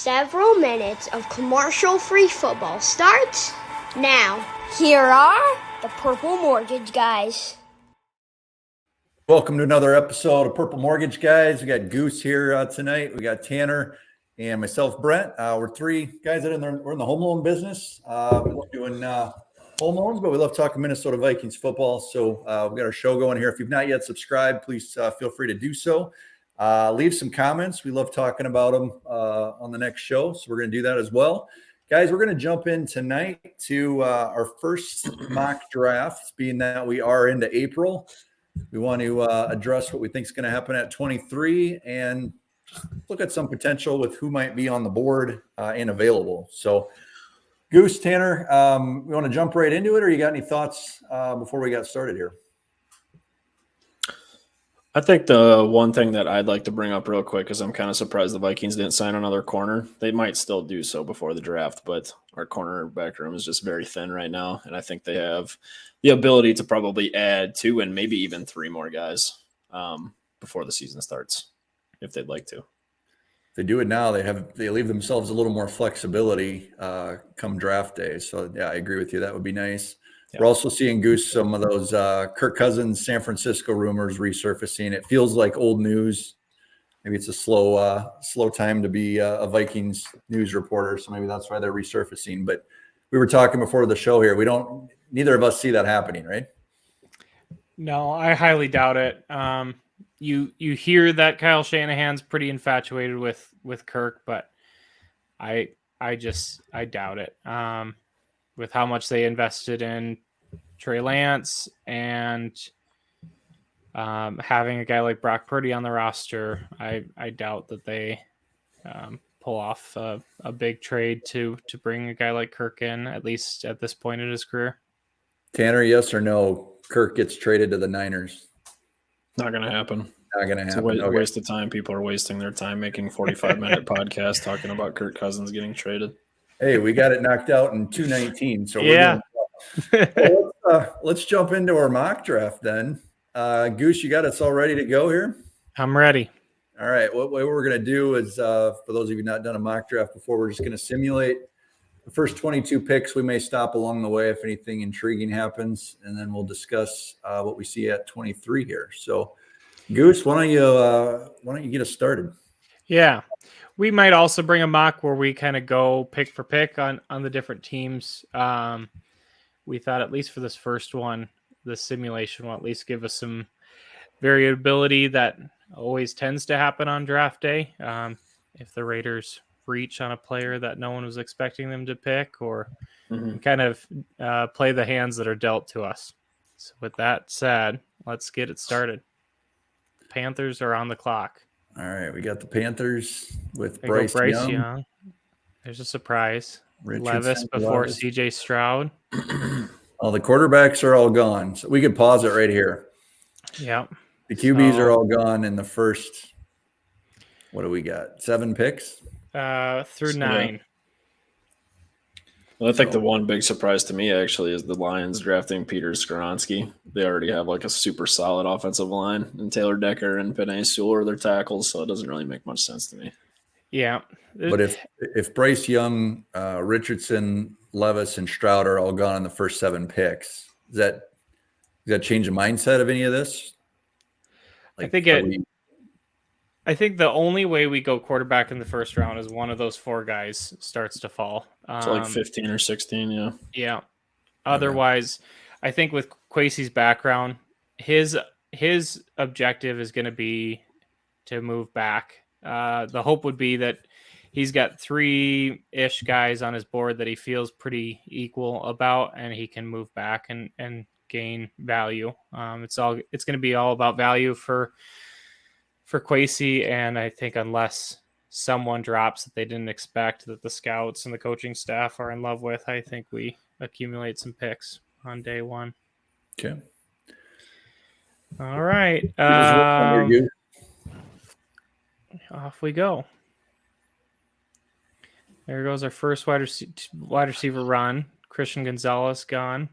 Several minutes of commercial-free football starts now. Here are the Purple Mortgage Guys. Welcome to another episode of Purple Mortgage Guys. We got Goose here tonight. We got Tanner and myself, Brent. We're three guys that we're in the home loan business. We love doing home loans, but we love talking Minnesota Vikings football. So we've got our show going here. If you've not yet subscribed, please feel free to do so. Leave some comments. We love talking about them on the next show. So we're going to do that as well. Guys, we're going to jump in tonight to our first mock draft, being that we are into April. We want to address what we think is going to happen at 23 and look at some potential with who might be on the board and available. So, Goose, Tanner, we want to jump right into it, or you got any thoughts before we got started here? I think the one thing that I'd like to bring up real quick is I'm kind of surprised the Vikings didn't sign another corner. They might still do so before the draft, but our cornerback room is just very thin right now, and I think they have the ability to probably add 2 and maybe even 3 more guys before the season starts, if they'd like to. If they do it now, they leave themselves a little more flexibility come draft day. So yeah, I agree with you. That would be nice. Yeah. We're also seeing, Goose, some of those Kirk Cousins San Francisco rumors resurfacing. It feels like old news. Maybe it's a slow time to be a Vikings news reporter, so maybe that's why they're resurfacing. But we were talking before the show here. Neither of us see that happening, right? No, I highly doubt it. You hear that Kyle Shanahan's pretty infatuated with Kirk, but I doubt it. With how much they invested in Trey Lance and having a guy like Brock Purdy on the roster, I doubt that they pull off a big trade to bring a guy like Kirk in, at least at this point in his career. Tanner, yes or no? Kirk gets traded to the Niners. Not going to happen. Not going to happen. It's a waste of time. People are wasting their time making 45-minute podcasts talking about Kirk Cousins getting traded. Hey, we got it knocked out in 219, so yeah. Let's jump into our mock draft then. Goose, you got us all ready to go here? I'm ready. All right. What we're going to do is, for those of you not done a mock draft before, we're just going to simulate the first 22 picks. We may stop along the way if anything intriguing happens, and then we'll discuss what we see at 23 here. So, Goose, why don't you get us started? Yeah. We might also bring a mock where we kind of go pick for pick on the different teams. We thought, at least for this first one, the simulation will at least give us some variability that always tends to happen on draft day. If the Raiders reach on a player that no one was expecting them to pick, or kind of play the hands that are dealt to us. So with that said, let's get it started. Panthers are on the clock. All right, we got the Panthers with Bryce Young. Young. There's a surprise. Richardson, Levis before Levis. CJ Stroud. All the quarterbacks are all gone, so we could pause it right here. Yeah. The QBs are all gone in the first. What do we got? 7 picks? Through 9. Yeah. Well, I think the one big surprise to me actually is the Lions drafting Peter Skoronski. They already have like a super solid offensive line, and Taylor Decker and Penei Sewell are their tackles, so it doesn't really make much sense to me. Yeah. But if Bryce Young, Richardson, Levis, and Stroud are all gone in the first 7 picks, does that change the mindset of any of this? I think the only way we go quarterback in the first round is one of those 4 guys starts to fall. So like 15 or 16, yeah. Yeah. Otherwise, I think with Kwesi's background, his objective is going to be to move back. The hope would be that he's got 3-ish guys on his board that he feels pretty equal about, and he can move back and gain value. It's going to be all about value for Kwesi, and I think unless someone drops that they didn't expect, that the scouts and the coaching staff are in love with, I think we accumulate some picks on day 1. Okay. All right. Off we go. There goes our first wide receiver run. Christian Gonzalez gone.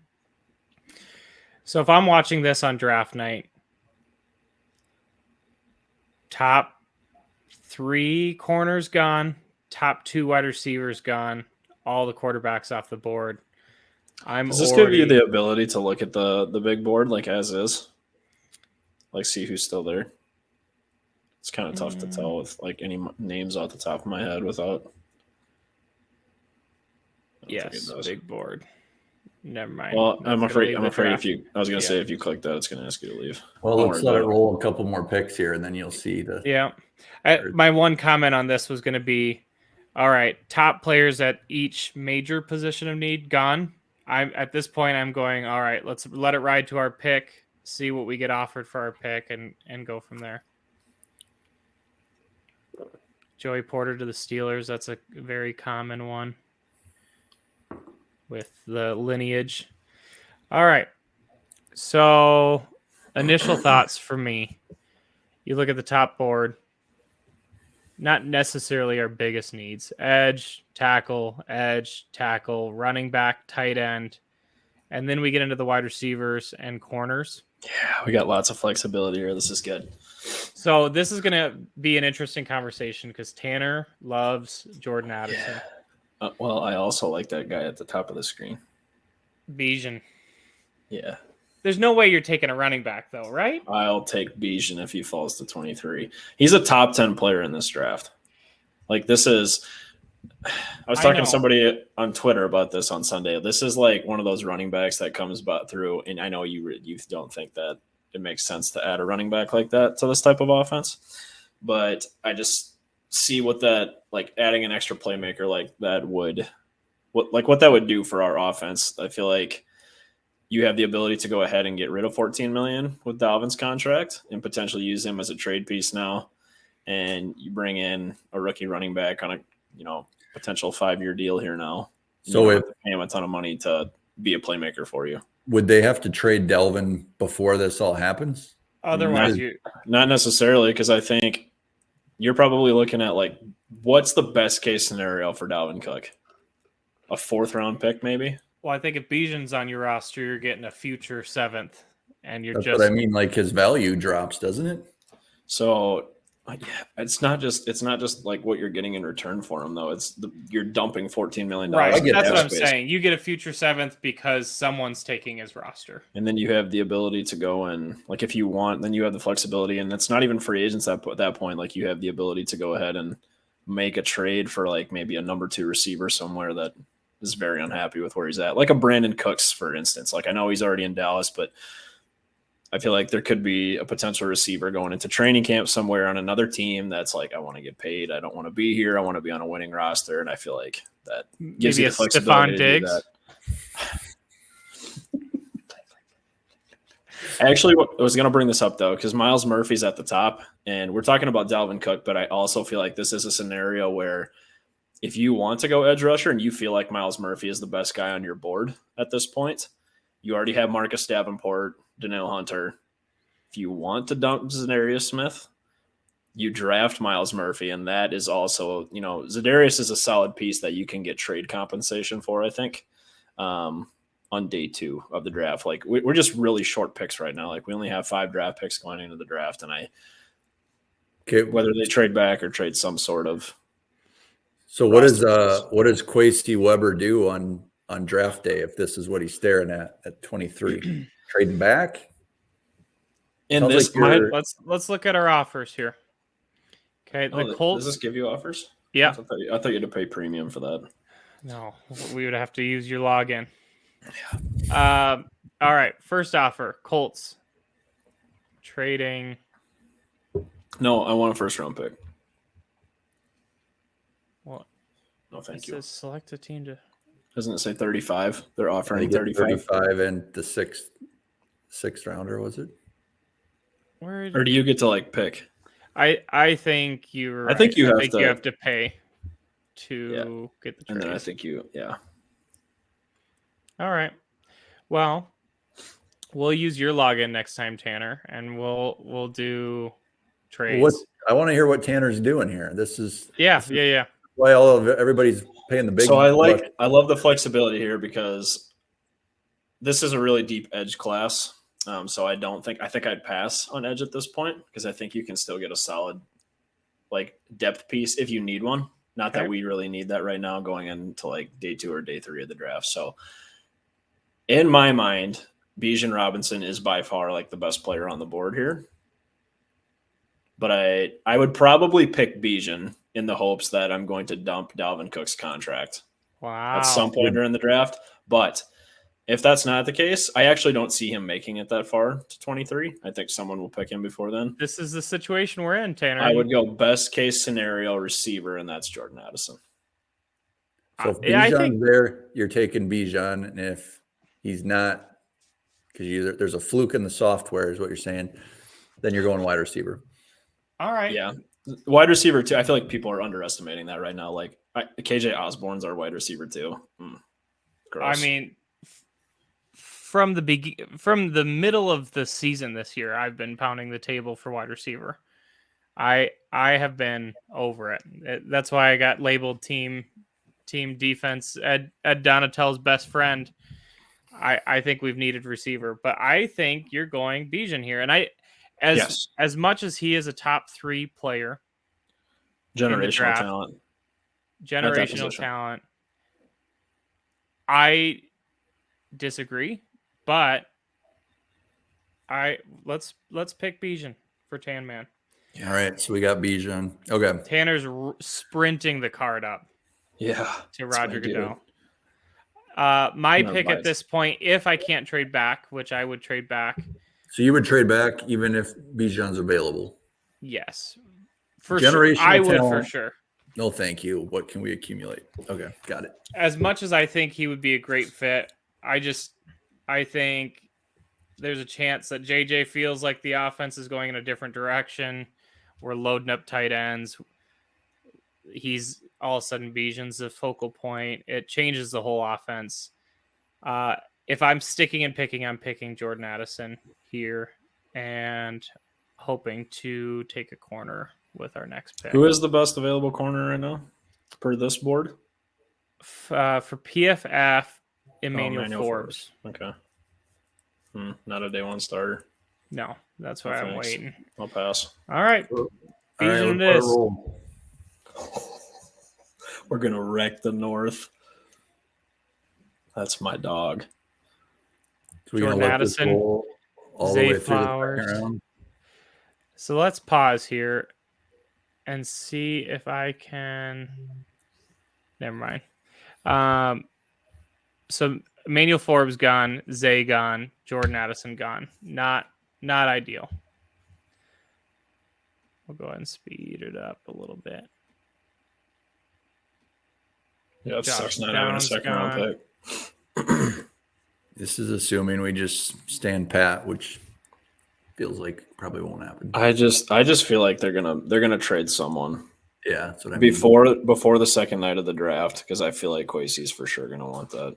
So if I'm watching this on draft night, top 3 corners gone, top 2 wide receivers gone, all the quarterbacks off the board. Does this give you the ability to look at the big board like as is? Like see who's still there? It's kind of tough to tell with like any names off the top of my head without. Yes, big board. Never mind. Well, I'm afraid if you, I was going to say if you click that, it's going to ask you to leave. Well, let's let it roll a couple more picks here, and then you'll see the. Yeah. My one comment on this was going to be, all right, top players at each major position of need gone. At this point, I'm going, all right, let's let it ride to our pick, see what we get offered for our pick, and go from there. Joey Porter to the Steelers. That's a very common one with the lineage. All right. So initial thoughts for me. You look at the top board, not necessarily our biggest needs. Edge, tackle, running back, tight end. And then we get into the wide receivers and corners. Yeah, we got lots of flexibility here. This is good. So this is going to be an interesting conversation because Tanner loves Jordan Addison. Yeah. Well, I also like that guy at the top of the screen. Bijan. Yeah. There's no way you're taking a running back, though, right? I'll take Bijan if he falls to 23. He's a top 10 player in this draft. Like, this is – I was talking to somebody on Twitter about this on Sunday. This is like one of those running backs that comes through, and I know you don't think that it makes sense to add a running back like that to this type of offense, but I just see what that – like adding an extra playmaker like that would – what that would do for our offense. I feel like you have the ability to go ahead and get rid of $14 million with Dalvin's contract and potentially use him as a trade piece now. And you bring in a rookie running back on a, potential 5-year deal here now. So if pay him a ton of money to be a playmaker for you, would they have to trade Dalvin before this all happens? Otherwise, not necessarily, because I think you're probably looking at like, what's the best case scenario for Dalvin Cook? A 4th round pick, maybe. Well, I think if Bijan's on your roster, you're getting a future 7th, and That's what I mean. Like his value drops, doesn't it? So it's not just like what you're getting in return for him, though. You're dumping $14 million. Right. That's what I'm saying. You get a future 7th because someone's taking his roster, and then you have the ability to go and like if you want, then you have the flexibility, and it's not even free agents at that point. Like you have the ability to go ahead and make a trade for like maybe a number 2 receiver somewhere that is very unhappy with where he's at. Like a Brandon Cooks, for instance. Like I know he's already in Dallas, but I feel like there could be a potential receiver going into training camp somewhere on another team that's like, I want to get paid. I don't want to be here. I want to be on a winning roster. And I feel like that gives you the flexibility to do that. I actually was going to bring this up, though, because Myles Murphy's at the top, and we're talking about Dalvin Cook, but I also feel like this is a scenario where if you want to go edge rusher and you feel like Myles Murphy is the best guy on your board at this point, you already have Marcus Davenport, Danielle Hunter. If you want to dump Zadarius Smith, you draft Myles Murphy, and that is also, Zadarius is a solid piece that you can get trade compensation for, I think, on day 2 of the draft. Like we're just really short picks right now. Like we only have 5 draft picks going into the draft, and whether they trade back or trade some sort of. So what does Quasey Weber do on draft day if this is what he's staring at 23? Trading back? And this let's look at our offers here. Okay, the Colts. Does this give you offers? Yeah. I thought you had to pay premium for that. No, we would have to use your login. Yeah. All right, first offer, Colts. Trading. No, I want a 1st round pick. What? No, thank you. It says select a team to. Doesn't it say 35? They're offering 35 and the sixth rounder, was it? Or do you get to like pick? I think you're right. I think you have to pay to get the trade. And then I think All right. Well, we'll use your login next time, Tanner, and we'll do trades. I want to hear what Tanner's doing here. This is why everybody's paying the big. So I love the flexibility here because this is a really deep edge class. So I think I'd pass on edge at this point because I think you can still get a solid like depth piece if you need one. Not Okay. that we really need that right now going into like day 2 or day 3 of the draft. So in my mind, Bijan Robinson is by far like the best player on the board here. But I would probably pick Bijan in the hopes that I'm going to dump Dalvin Cook's contract Wow. at some point during the draft. But if that's not the case, I actually don't see him making it that far to 23. I think someone will pick him before then. This is the situation we're in, Tanner. I would go best case scenario receiver, and that's Jordan Addison. So if Yeah, I Bijan's think- there, you're taking Bijan, and if he's not, because there's a fluke in the software, is what you're saying, then you're going wide receiver. All right. Yeah. Wide receiver, too. I feel like people are underestimating that right now. Like, KJ Osborne's our wide receiver, too. Gross. I mean, from the middle of the season this year, I've been pounding the table for wide receiver. I have been over it. That's why I got labeled team defense. Ed Donatel's best friend. I think we've needed receiver, but I think you're going Bijan here, and as much as he is a top 3 player, generational talent, I disagree, but let's pick Bijan for Tan Man. All right, so we got Bijan. Okay, Tanner's sprinting the card up. Yeah, to Roger Goodell. My pick at this point, if I can't trade back, which I would trade back. So you would trade back even if Bijan's available? Yes, for sure. I would for sure. No, thank you. What can we accumulate? Okay, got it. As much as I think he would be a great fit, I think there's a chance that JJ feels like the offense is going in a different direction. We're loading up tight ends. He's all of a sudden Bijan's the focal point. It changes the whole offense. If I'm sticking and picking, I'm picking Jordan Addison here and hoping to take a corner with our next pick. Who is the best available corner right now per this board? For PFF, Emmanuel Forbes. Okay. Not a day 1 starter. No, that's why I'm waiting. I'll pass. All right. Bijan it is. We're going to wreck the North. That's my dog. So Jordan Addison, all Zay the way Flowers. through the second round. So let's pause here and see if I can. Never mind. So Emmanuel Forbes gone, Zay gone, Jordan Addison gone. Not ideal. We'll go ahead and speed it up a little bit. Yeah, it sucks not having a second round pick. This is assuming we just stand pat, which feels like probably won't happen. I just feel like they're gonna trade someone. Yeah, that's what I mean. Before the second night of the draft, because I feel like Kwesi's for sure gonna want that.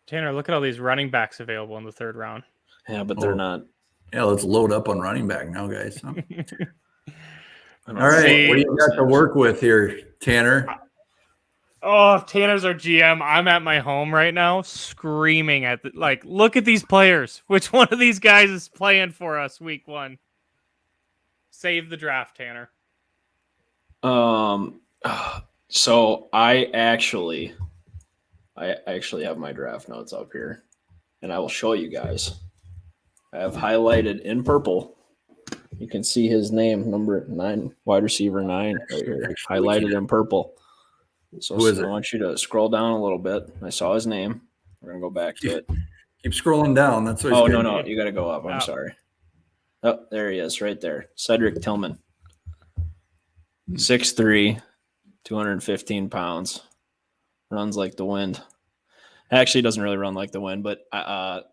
Tanner, look at all these running backs available in the 3rd round. Yeah, but they're not. Yeah, let's load up on running back now, guys. All right, right, what do you got to work with here, Tanner? Oh, if Tanner's our GM, I'm at my home right now screaming at look at these players. Which one of these guys is playing for us week 1? Save the draft, Tanner. So I actually have my draft notes up here, and I will show you guys. I have highlighted in purple. You can see his name, number 9, wide receiver 9, right here, highlighted in purple. So I want you to scroll down a little bit. I saw his name. We're gonna go back to it. Keep scrolling down. That's what. Oh no, you got to go up. I'm sorry. Oh, there he is, right there. Cedric Tillman, 6'3", 215 pounds, runs like the wind. Actually, doesn't really run like the wind, but a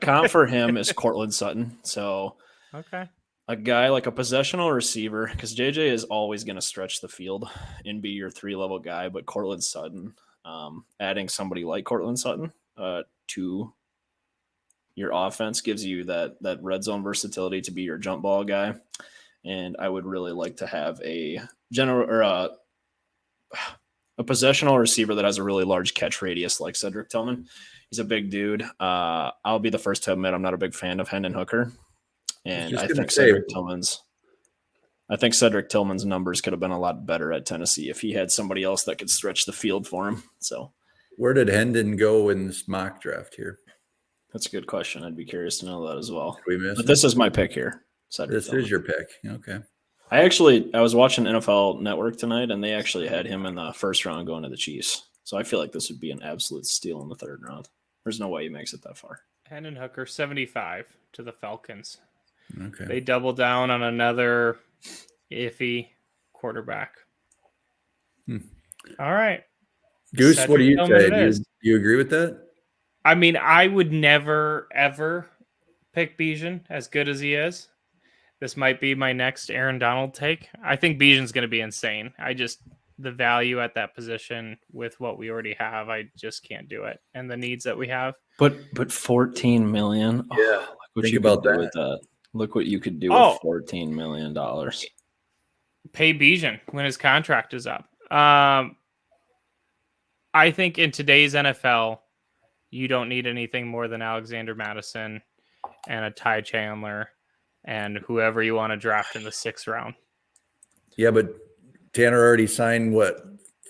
comp for him is Cortland Sutton. So okay. A guy like a possessional receiver, because JJ is always going to stretch the field and be your 3-level guy, but Cortland Sutton, adding somebody like Cortland Sutton to your offense gives you that red zone versatility to be your jump ball guy. And I would really like to have a possessional receiver that has a really large catch radius like Cedric Tillman. He's a big dude. I'll be the first to admit I'm not a big fan of Hendon Hooker. And I think Cedric Tillman's I think Cedric Tillman's numbers could have been a lot better at Tennessee if he had somebody else that could stretch the field for him. So where did Hendon go in this mock draft here? that's a good question. I'd be curious to know that as well. Did we miss But him? this is my pick here. Cedric This Tillman. is your pick. Okay. I was watching NFL Network tonight, and they actually had him in the first round going to the Chiefs. So I feel like this would be an absolute steal in the third round. There's no way he makes it that far. Hendon Hooker, 75 to the Falcons. Okay. They double down on another iffy quarterback. All right. Goose, Cedric what do you Tillman say? it Do is. you agree with that? I mean, I would never, ever pick Bijan as good as he is. This might be my next Aaron Donald take. I think Bijan's going to be insane. The value at that position with what we already have, I just can't do it. And the needs that we have. But $14 million. Yeah. Look what Think you about could do that. with that. Look what you could do Oh. with $14 million. Pay Bijan when his contract is up. I think in today's NFL, you don't need anything more than Alexander Madison and a Ty Chandler and whoever you want to draft in the 6th round. Yeah, but Tanner already signed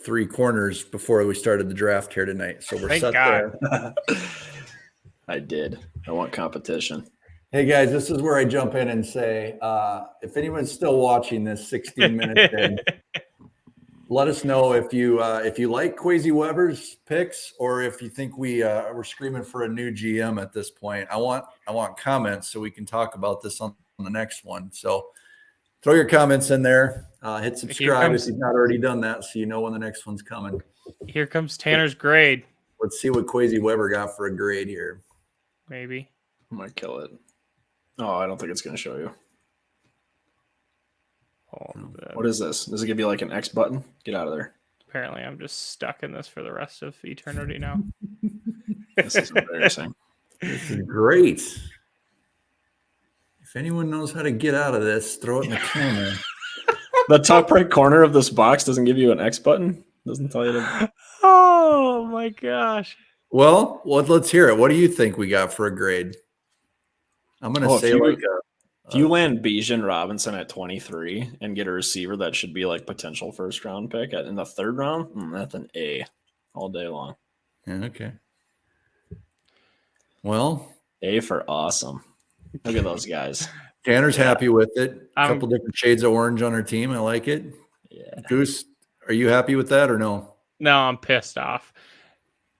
3 corners before we started the draft here tonight. So we're Thank set God. there. I did. I want competition. Hey guys, this is where I jump in and say, if anyone's still watching this 16 minutes in, let us know if you like Kwesi Weber's picks or if you think we're screaming for a new GM at this point. I want comments so we can talk about this on the next one. So throw your comments in there. Hit subscribe if you've not already done that, so you know when the next one's coming. Here comes Tanner's grade. Let's see what Kwesi Weber got for a grade here. Maybe. I might kill it. Oh, I don't think it's going to show you. What is this? Does it give you like an X button? Get out of there. Apparently, I'm just stuck in this for the rest of eternity now. This is embarrassing. This is great. If anyone knows how to get out of this, throw it in the corner. The top right corner of this box doesn't give you an X button? Doesn't tell you to. Oh my gosh. Well, let's hear it. What do you think we got for a grade? I'm going to say if you land Bijan Robinson at 23 and get a receiver that should be like potential first round pick in the 3rd round, that's an A all day long. Yeah, okay. Well, A for awesome. Look at those guys. Tanner's happy with it. A couple different shades of orange on our team. I like it. Yeah. Goose, are you happy with that or no? No, I'm pissed off.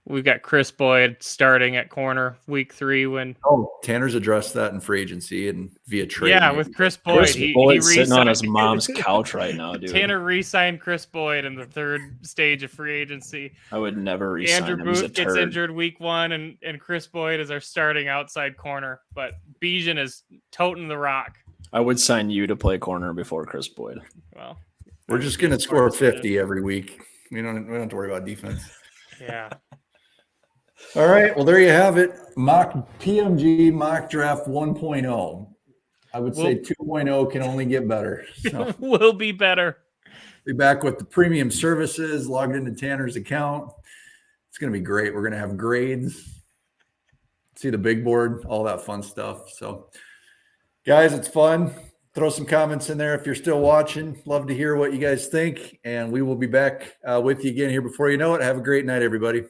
We've got Chris Boyd starting at corner week 3 when. Oh, Tanner's addressed that in free agency and via trade. Yeah, maybe. with Chris Boyd. Chris he Boyd's sitting on re-signed- his mom's couch right now, dude. Tanner re-signed Chris Boyd in the 3rd stage of free agency. I would never re-sign Andrew him. He's a Booth gets turd. injured week 1, and Chris Boyd is our starting outside corner. But Bijan is toting the rock. I would sign you to play corner before Chris Boyd. Well, We're just going to score 50 every week. We don't have to worry about defense. yeah. All right. Well, there you have it. PMG mock draft 1.0. I would say 2.0 can only get better. So Will be better. be back with the premium services logged into Tanner's account. It's going to be great. We're going to have grades, see the big board, all that fun stuff. So guys, it's fun. Throw some comments in there if you're still watching. Love to hear what you guys think. And we will be back with you again here before you know it. Have a great night, everybody.